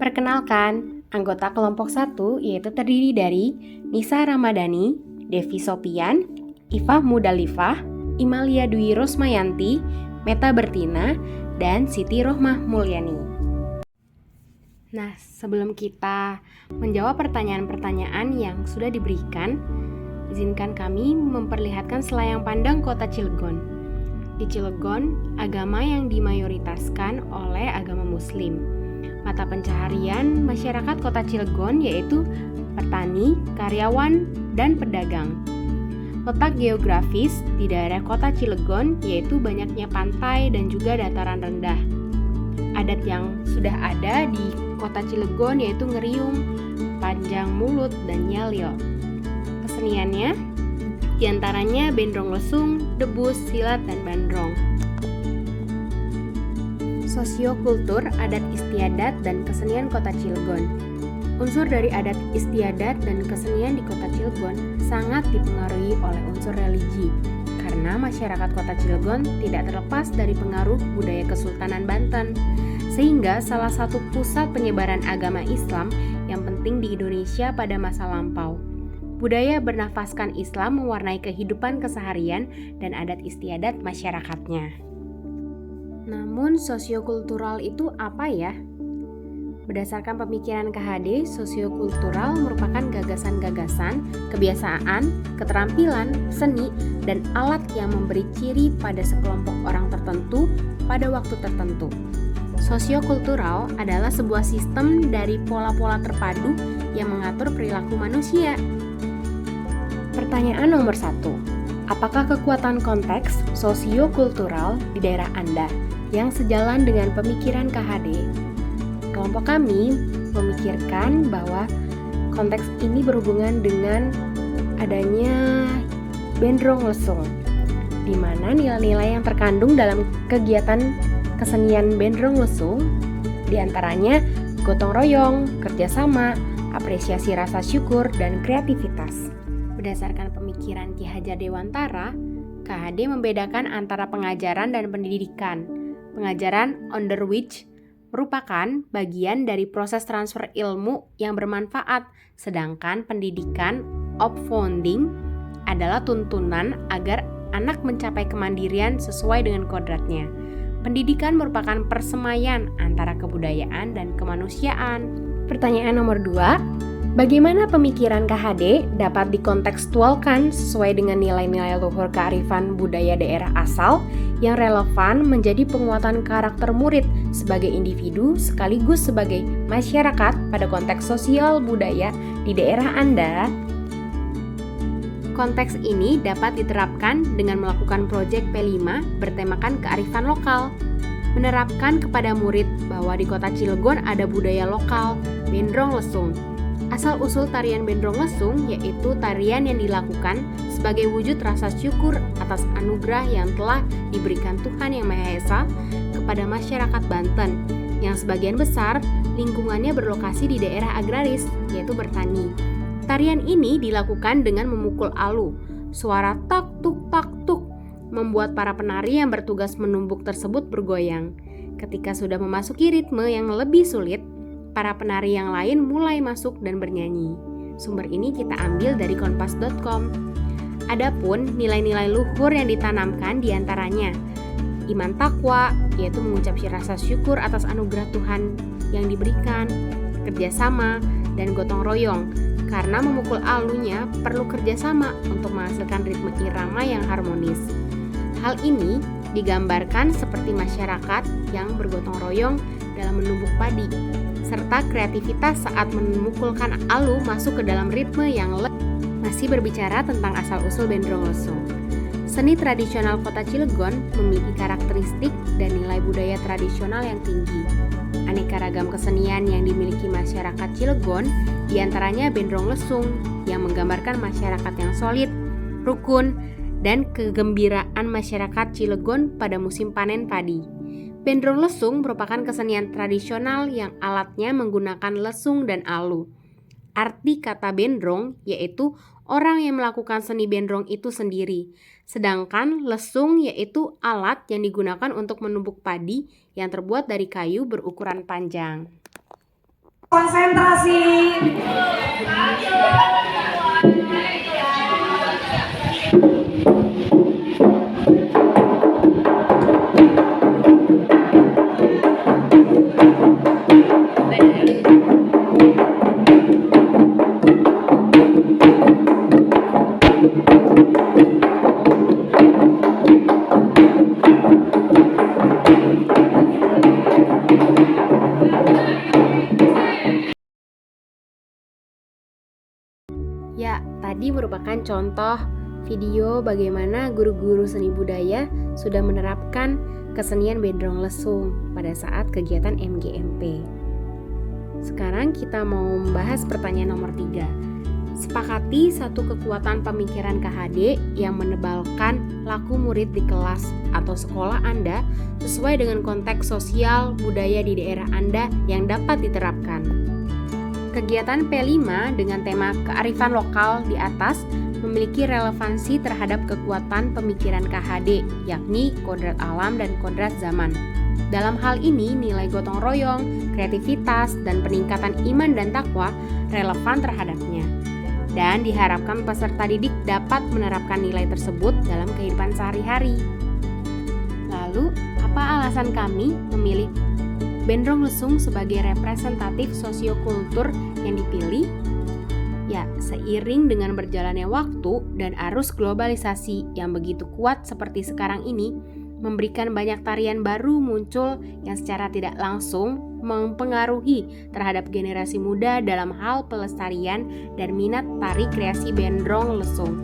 Perkenalkan, anggota kelompok 1 yaitu terdiri dari Nisa Ramadhani, Devi Sopian, Ifah Mudalifah, Imalia Dwi Rosmayanti, Meta Bertina, dan Siti Rohmah Mulyani. Nah, sebelum kita menjawab pertanyaan-pertanyaan yang sudah diberikan, izinkan kami memperlihatkan selayang pandang kota Cilegon. Di Cilegon, agama yang dimayoritaskan oleh agama Muslim. Mata pencaharian masyarakat kota Cilegon yaitu petani, karyawan, dan pedagang. Letak geografis di daerah kota Cilegon yaitu banyaknya pantai dan juga dataran rendah. Adat yang sudah ada di kota Cilegon yaitu ngeriung, panjang mulut, dan nyalil. Keseniannya diantaranya bendrong lesung, debus, silat, dan bandrong. Sosiokultur, adat istiadat, dan kesenian kota Cilegon. Unsur dari adat istiadat dan kesenian di kota Cilegon sangat dipengaruhi oleh unsur religi, karena masyarakat kota Cilegon tidak terlepas dari pengaruh budaya Kesultanan Banten, sehingga salah satu pusat penyebaran agama Islam yang penting di Indonesia pada masa lampau. Budaya bernafaskan Islam mewarnai kehidupan keseharian dan adat istiadat masyarakatnya. Namun sosiokultural itu apa ya? Berdasarkan pemikiran KHD, sosiokultural merupakan gagasan-gagasan, kebiasaan, keterampilan, seni, dan alat yang memberi ciri pada sekelompok orang tertentu pada waktu tertentu. Sosiokultural adalah sebuah sistem dari pola-pola terpadu yang mengatur perilaku manusia. Pertanyaan nomor 1. Apakah kekuatan konteks sosiokultural di daerah Anda yang sejalan dengan pemikiran KHD? Kelompok kami memikirkan bahwa konteks ini berhubungan dengan adanya bendrong lesung, di mana nilai-nilai yang terkandung dalam kegiatan kesenian bendrong lesung diantaranya gotong royong, kerjasama, apresiasi rasa syukur, dan kreativitas. Berdasarkan pemikiran Ki Hajar Dewantara, KHD membedakan antara pengajaran dan pendidikan. Pengajaran under which merupakan bagian dari proses transfer ilmu yang bermanfaat, sedangkan pendidikan upfounding adalah tuntunan agar anak mencapai kemandirian sesuai dengan kodratnya. Pendidikan merupakan persemaian antara kebudayaan dan kemanusiaan. Pertanyaan nomor 2. Bagaimana pemikiran KHD dapat dikontekstualkan sesuai dengan nilai-nilai luhur kearifan budaya daerah asal yang relevan menjadi penguatan karakter murid sebagai individu sekaligus sebagai masyarakat pada konteks sosial budaya di daerah Anda? Konteks ini dapat diterapkan dengan melakukan proyek P5 bertemakan kearifan lokal. Menerapkan kepada murid bahwa di kota Cilegon ada budaya lokal, bendrong lesung. Asal-usul tarian bendrong lesung yaitu tarian yang dilakukan sebagai wujud rasa syukur atas anugerah yang telah diberikan Tuhan Yang Maha Esa kepada masyarakat Banten, yang sebagian besar lingkungannya berlokasi di daerah agraris, yaitu bertani. Tarian ini dilakukan dengan memukul alu. Suara tak tuk membuat para penari yang bertugas menumbuk tersebut bergoyang. Ketika sudah memasuki ritme yang lebih sulit, para penari yang lain mulai masuk dan bernyanyi. Sumber ini kita ambil dari kompas.com. Adapun nilai-nilai luhur yang ditanamkan diantaranya iman takwa, yaitu mengucap rasa syukur atas anugerah Tuhan yang diberikan, kerjasama, dan gotong royong. Karena memukul alunya perlu kerjasama untuk menghasilkan ritme irama yang harmonis. Hal ini digambarkan seperti masyarakat yang bergotong royong dalam menumbuk padi, serta kreativitas saat memukulkan alu masuk ke dalam ritme yang masih berbicara tentang asal-usul bendrong lesung. Seni tradisional kota Cilegon memiliki karakteristik dan nilai budaya tradisional yang tinggi. Aneka ragam kesenian yang dimiliki masyarakat Cilegon diantaranya bendrong lesung yang menggambarkan masyarakat yang solid, rukun, dan kegembiraan masyarakat Cilegon pada musim panen padi. Bendrong lesung merupakan kesenian tradisional yang alatnya menggunakan lesung dan alu. Arti kata bendrong yaitu orang yang melakukan seni bendrong itu sendiri, sedangkan lesung yaitu alat yang digunakan untuk menumbuk padi yang terbuat dari kayu berukuran panjang. Konsentrasi. Ya, tadi merupakan contoh video bagaimana guru-guru seni budaya sudah menerapkan kesenian Bendrong Lesung pada saat kegiatan MGMP. Sekarang kita mau membahas pertanyaan nomor 3. Sepakati satu kekuatan pemikiran KHD yang menebalkan laku murid di kelas atau sekolah Anda sesuai dengan konteks sosial budaya di daerah Anda yang dapat diterapkan. Kegiatan P5 dengan tema kearifan lokal di atas memiliki relevansi terhadap kekuatan pemikiran KHD, yakni kodrat alam dan kodrat zaman. Dalam hal ini, nilai gotong royong, kreativitas, dan peningkatan iman dan takwa relevan terhadapnya. Dan diharapkan peserta didik dapat menerapkan nilai tersebut dalam kehidupan sehari-hari. Lalu, apa alasan kami memilih Bendrong Lesung sebagai representatif sosiokultur yang dipilih? Ya, seiring dengan berjalannya waktu dan arus globalisasi yang begitu kuat seperti sekarang ini, memberikan banyak tarian baru muncul yang secara tidak langsung mempengaruhi terhadap generasi muda dalam hal pelestarian dan minat tari kreasi Bendrong Lesung.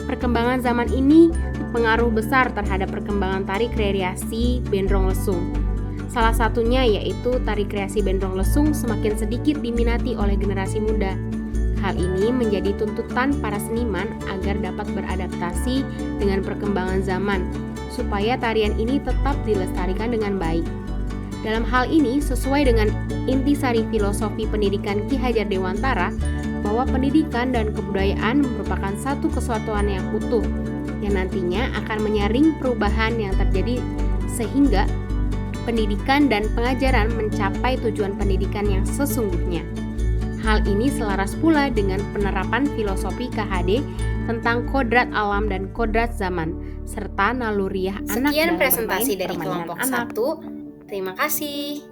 Perkembangan zaman ini pengaruh besar terhadap perkembangan tari kreasi Bendrong Lesung. Salah satunya yaitu tari kreasi Bendrong Lesung semakin sedikit diminati oleh generasi muda. Hal ini menjadi tuntutan para seniman agar dapat beradaptasi dengan perkembangan zaman, supaya tarian ini tetap dilestarikan dengan baik. Dalam hal ini, sesuai dengan intisari filosofi pendidikan Ki Hajar Dewantara, bahwa pendidikan dan kebudayaan merupakan satu kesatuan yang utuh, yang nantinya akan menyaring perubahan yang terjadi sehingga pendidikan dan pengajaran mencapai tujuan pendidikan yang sesungguhnya. Hal ini selaras pula dengan penerapan filosofi KHD tentang kodrat alam dan kodrat zaman, serta naluriah anak dalam bermain permainan anak. Sekian presentasi dari kelompok 1. Terima kasih.